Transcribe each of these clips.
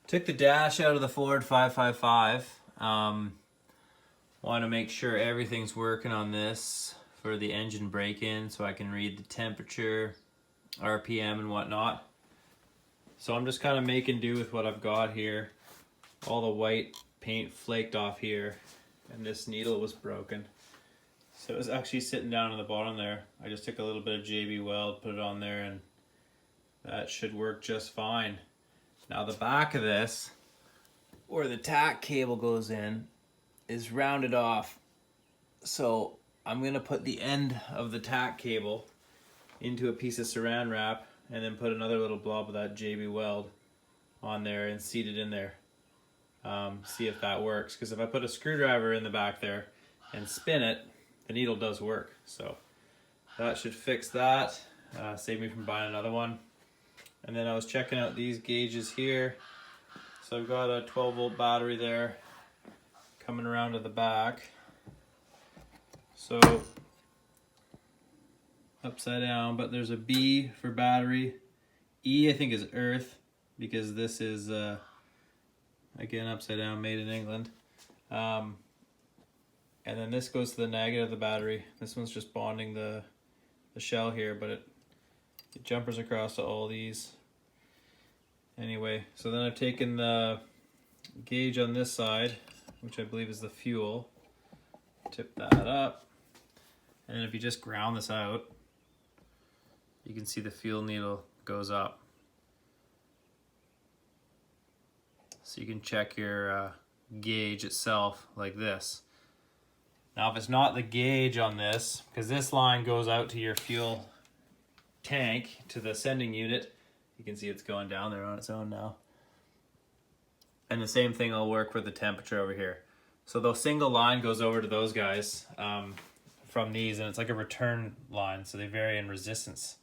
Took the dash out of the Ford 555. Want to make sure everything's working on this for the engine break-in so I can read the temperature, RPM and whatnot. So I'm just kind of making do with what I've got here. All the white paint flaked off here and this needle was broken. So it was actually sitting down on the bottom there. I just took a little bit of JB Weld, put it on there, and that should work just fine. Now the back of this, where the tack cable goes in, is rounded off. So I'm gonna put the end of the tack cable into a piece of saran wrap and then put another little blob of that JB Weld on there and seat it in there. See if that works. Because if I put a screwdriver in the back there and spin it, the needle does work. So that should fix that. Save me from buying another one. And then I was checking out these gauges here. So I've got a 12-volt battery there coming around to the back. So upside down, but there's a B for battery. E I think is earth because this is again upside down, made in England. And then this goes to the negative of the battery. This one's just bonding the shell here, but it jumpers across to all these. Anyway, so then I've taken the gauge on this side, which I believe is the fuel, tip that up, and if you just ground this out, you can see the fuel needle goes up. So you can check your gauge itself like this. Now if it's not the gauge on this, because this line goes out to your fuel tank, to the sending unit, you can see it's going down there on its own now. And the same thing will work with the temperature over here. So the single line goes over to those guys from these, and it's like a return line, so they vary in resistance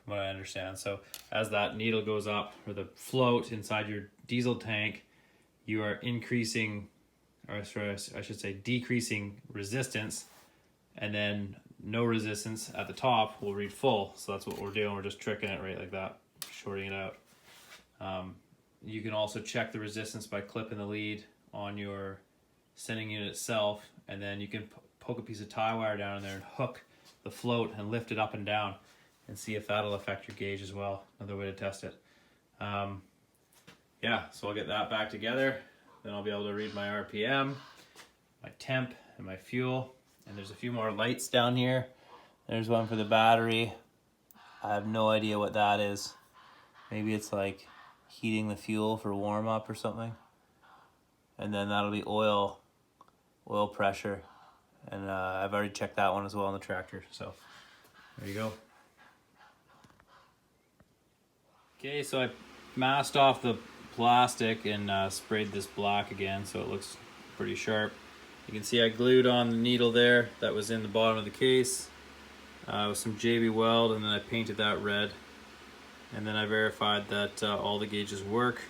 from what I understand. So as that needle goes up, or the float inside your diesel tank, you are increasing, or sorry, I should say decreasing resistance, and then no resistance at the top will read full. So that's what we're doing. We're just tricking it right like that, shorting it out. You can also check the resistance by clipping the lead on your sending unit itself, and then you can poke a piece of tie wire down in there and hook the float and lift it up and down and see if that'll affect your gauge as well. Another way to test it. Yeah, so I'll get that back together. Then I'll be able to read my RPM, my temp, and my fuel. And there's a few more lights down here. There's one for the battery. I have no idea what that is. Maybe it's like heating the fuel for warm up or something. And then that'll be oil pressure. And I've already checked that one as well on the tractor. So there you go. Okay, so I masked off the plastic and sprayed this black again so it looks pretty sharp. You can see I glued on the needle there that was in the bottom of the case with some JB Weld, and then I painted that red, and then I verified that all the gauges work,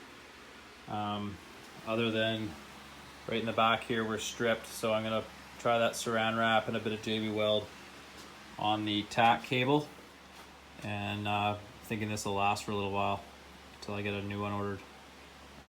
other than right in the back here we're stripped. So I'm gonna try that saran wrap and a bit of JB Weld on the tack cable, and thinking this will last for a little while until I get a new one ordered.